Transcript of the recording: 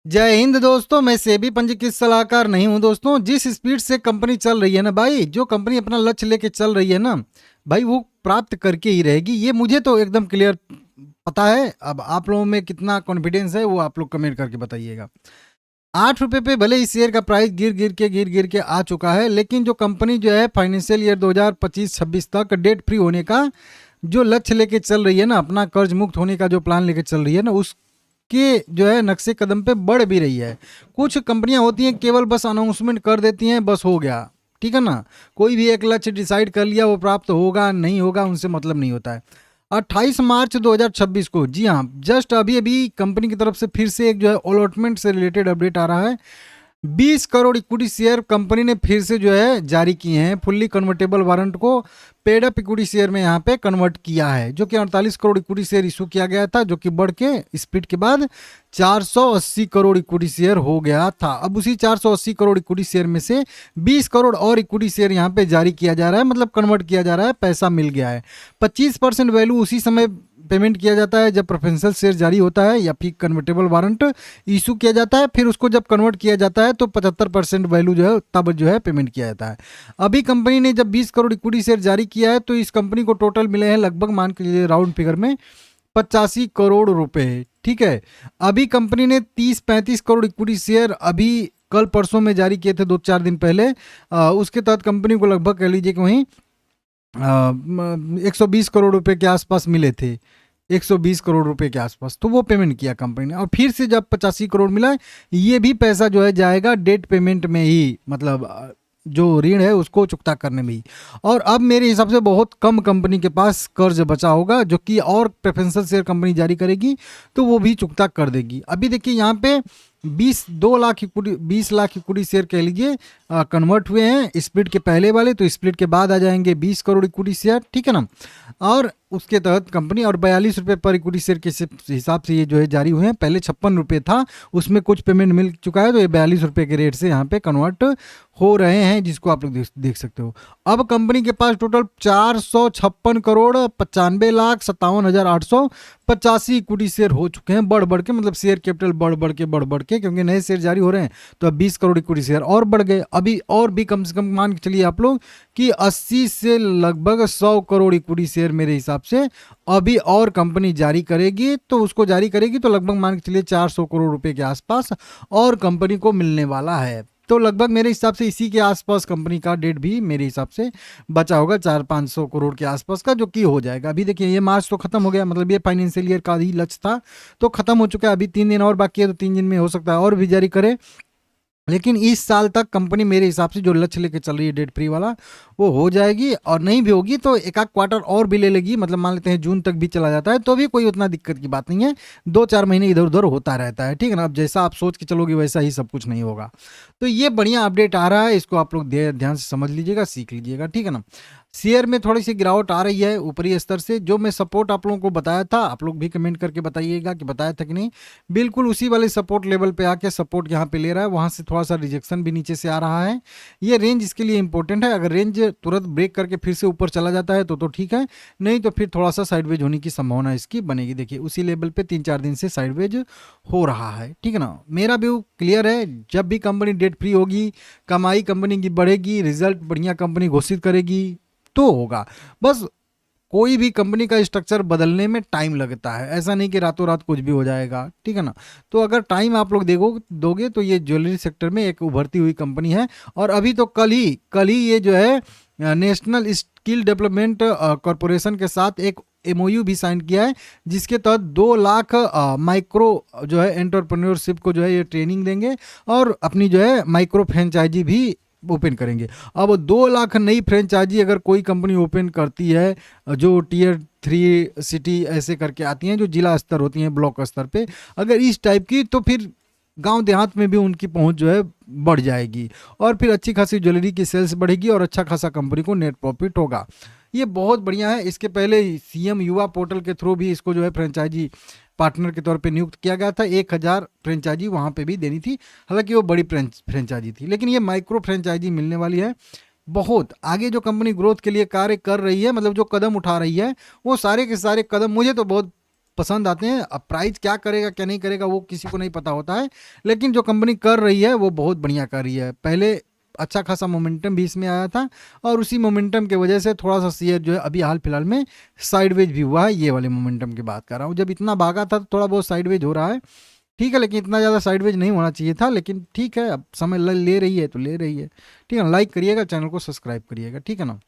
जय हिंद दोस्तों। मैं सेबी पंजीकृत सलाहकार नहीं हूं दोस्तों। जिस स्पीड से कंपनी चल रही है ना भाई, जो कंपनी अपना लक्ष्य लेके चल रही है ना भाई, वो प्राप्त करके ही रहेगी। ये मुझे तो एकदम क्लियर पता है। अब आप लोगों में कितना कॉन्फिडेंस है वो आप लोग कमेंट करके बताइएगा। 8 रुपए पे भले इस शेयर का प्राइस गिर गिर के आ चुका है, लेकिन जो कंपनी जो है फाइनेंशियल ईयर 2025-26 तक डेट फ्री होने का जो लक्ष्य लेके चल रही है ना, अपना कर्ज मुक्त होने का जो प्लान लेके चल रही है ना, उस के जो है नक्शे कदम पे बढ़ भी रही है। कुछ कंपनियां होती हैं केवल बस अनाउंसमेंट कर देती हैं, बस हो गया, ठीक है ना। कोई भी एक लक्ष्य डिसाइड कर लिया, वो प्राप्त होगा नहीं होगा उनसे मतलब नहीं होता है। 28 मार्च 2026 को, जी हाँ, जस्ट अभी अभी कंपनी की तरफ से फिर से एक जो है अलॉटमेंट से रिलेटेड अपडेट आ रहा है। 20 करोड़ इक्विटी शेयर कंपनी ने फिर से जो है जारी किए हैं। फुल्ली कन्वर्टेबल वारंट को पेड अप इक्विटी शेयर में यहाँ पे कन्वर्ट किया है, जो कि 48 करोड़ इक्विटी शेयर इशू किया गया था, जो कि बढ़ के स्प्लिट के बाद 480 करोड़ इक्विटी शेयर हो गया था। अब उसी 480 करोड़ इक्विटी शेयर में से 20 करोड़ और इक्विटी शेयर यहाँ पे जारी किया जा रहा है, मतलब कन्वर्ट किया जा रहा है, पैसा मिल गया है। 25% वैल्यू उसी समय पेमेंट किया जाता है जब प्रेफरेंशियल शेयर जारी होता है या फिर कन्वर्टेबल वारंट इशू किया जाता है। फिर उसको जब कन्वर्ट किया जाता है तो 75% वैल्यू जो है तब जो है पेमेंट किया जाता है। अभी कंपनी ने जब 20 करोड़ इक्विटी शेयर जारी किया है तो इस कंपनी को टोटल मिले हैं लगभग, मान के चलिए राउंड फिगर में, 85 करोड़ रुपए, ठीक है। अभी कंपनी ने 30-35 करोड़ इक्विटी शेयर अभी कल परसों में जारी किए थे, 2-4 दिन पहले। उसके तहत कंपनी को लगभग कह लीजिए कि वहीं 120 करोड़ रुपए के आसपास मिले थे, 120 करोड़ रुपए के आसपास। तो वो पेमेंट किया कंपनी ने, और फिर से जब 85 करोड़ मिला, ये भी पैसा जो है जाएगा डेट पेमेंट में ही, मतलब जो ऋण है उसको चुकता करने में ही। और अब मेरे हिसाब से बहुत कम कंपनी के पास कर्ज बचा होगा, जो कि और प्रेफरेंशियल शेयर कंपनी जारी करेगी तो वो भी चुकता कर देगी। अभी देखिए यहाँ पे 20 लाख इक्विटी शेयर कह लीजिए कन्वर्ट हुए हैं स्प्लिट के पहले वाले, तो स्प्लिट के बाद आ जाएंगे 20 करोड़ इक्विटी शेयर, ठीक है ना। और उसके तहत कंपनी, और 42 रुपये पर इक्विटी शेयर के हिसाब से ये जो है जारी हुए हैं। पहले 56 रुपये था, उसमें कुछ पेमेंट मिल चुका है, तो ये 42 रुपये के रेट से यहाँ पे कन्वर्ट हो रहे हैं, जिसको आप लोग देख सकते हो। अब कंपनी के पास total 456 crore 95 lakh 57,885 equity share हो चुके हैं, बढ़ बढ़ के, मतलब शेयर कैपिटल बढ़ बढ़ के, क्योंकि नए शेयर जारी हो रहे हैं तो अब 20 करोड़ इक्विटी शेयर और बढ़ गए। अभी और भी कम से कम मान के चलिए आप लोग कि 80 से लगभग 100 करोड़ इक्विटी शेयर मेरे हिसाब से अभी और कंपनी जारी करेगी। तो उसको जारी करेगी तो लगभग मान के चलिए 400 करोड़ रुपए के आसपास और कंपनी को मिलने वाला है। तो लगभग मेरे हिसाब से इसी के आसपास कंपनी का डेट भी मेरे हिसाब से बचा होगा, 400-500 करोड़ के आसपास का, जो कि हो जाएगा। अभी देखिए ये मार्च तो खत्म हो गया, मतलब ये फाइनेंशियल ईयर का ही लक्ष्य था तो खत्म हो चुका है। अभी 3 दिन और बाकी है, तो 3 दिन में हो सकता है और भी जारी करे। लेकिन इस साल तक कंपनी मेरे हिसाब से जो लक्ष्य लेके चल रही है डेट फ्री वाला, वो हो जाएगी। और नहीं भी होगी तो एक आध क्वार्टर और भी ले लेगी, मतलब मान लेते हैं जून तक भी चला जाता है तो भी कोई उतना दिक्कत की बात नहीं है। 2-4 महीने इधर उधर होता रहता है, ठीक है ना। अब जैसा आप सोच के चलोगे वैसा ही सब कुछ नहीं होगा। तो ये बढ़िया अपडेट आ रहा है, इसको आप लोग ध्यान से समझ लीजिएगा, सीख लीजिएगा, ठीक है ना। शेयर में थोड़ी सी गिरावट आ रही है ऊपरी स्तर से। जो मैं सपोर्ट आप लोगों को बताया था, आप लोग भी कमेंट करके बताइएगा कि बताया था कि नहीं। बिल्कुल उसी वाले सपोर्ट लेवल पे आके सपोर्ट यहाँ पे ले रहा है, वहाँ से थोड़ा सा रिजेक्शन भी नीचे से आ रहा है। ये रेंज इसके लिए इंपॉर्टेंट है। अगर रेंज तुरंत ब्रेक करके फिर से ऊपर चला जाता है तो ठीक है, नहीं तो फिर थोड़ा सा साइडवेज होने की संभावना इसकी बनेगी। देखिए उसी लेवल पे 3-4 दिन से साइडवेज हो रहा है, ठीक है ना। मेरा व्यू क्लियर है, जब भी कंपनी डेट फ्री होगी, कमाई कंपनी की बढ़ेगी, रिजल्ट बढ़िया कंपनी घोषित करेगी तो होगा। बस कोई भी कंपनी का स्ट्रक्चर बदलने में टाइम लगता है, ऐसा नहीं कि रातों रात कुछ भी हो जाएगा, ठीक है ना। तो अगर टाइम आप लोग दोगे तो ये ज्वेलरी सेक्टर में एक उभरती हुई कंपनी है। और अभी तो कल ही ये जो है नेशनल स्किल डेवलपमेंट कॉरपोरेशन के साथ एक एमओयू भी साइन किया है, जिसके तहत 2 लाख माइक्रो जो है एंटरप्रेन्योरशिप को जो है ये ट्रेनिंग देंगे और अपनी जो है माइक्रो फ्रेंचाइजी भी ओपन करेंगे। अब 2 लाख नई फ्रेंचाइजी अगर कोई कंपनी ओपन करती है, जो टियर 3 सिटी ऐसे करके आती हैं, जो जिला स्तर होती हैं, ब्लॉक स्तर पे, अगर इस टाइप की, तो फिर गांव देहात में भी उनकी पहुंच जो है बढ़ जाएगी और फिर अच्छी खासी ज्वेलरी की सेल्स बढ़ेगी और अच्छा खासा कंपनी को नेट प्रॉफिट होगा। ये बहुत बढ़िया है। इसके पहले सीएम युवा पोर्टल के थ्रू भी इसको जो है फ्रेंचाइजी पार्टनर के तौर पे नियुक्त किया गया था। 1000 फ्रेंचाइजी वहाँ पे भी देनी थी, हालांकि वो बड़ी फ्रेंचाइजी थी, लेकिन ये माइक्रो फ्रेंचाइजी मिलने वाली है। बहुत आगे जो कंपनी ग्रोथ के लिए कार्य कर रही है, मतलब जो कदम उठा रही है, वो सारे के सारे कदम मुझे तो बहुत पसंद आते हैं। अब प्राइस क्या करेगा क्या नहीं करेगा वो किसी को नहीं पता होता है, लेकिन जो कंपनी कर रही है वो बहुत बढ़िया कर रही है। पहले अच्छा खासा मोमेंटम भी इसमें आया था, और उसी मोमेंटम की वजह से थोड़ा सा शेयर जो है अभी हाल फिलहाल में साइडवेज भी हुआ है। ये वाले मोमेंटम की बात कर रहा हूँ, जब इतना भागा था तो थोड़ा बहुत साइडवेज हो रहा है, ठीक है, लेकिन इतना ज़्यादा साइडवेज नहीं होना चाहिए था, लेकिन ठीक है, अब समय ले रही है तो ले रही है। ठीक है, लाइक करिएगा, चैनल को सब्सक्राइब करिएगा, ठीक है ना।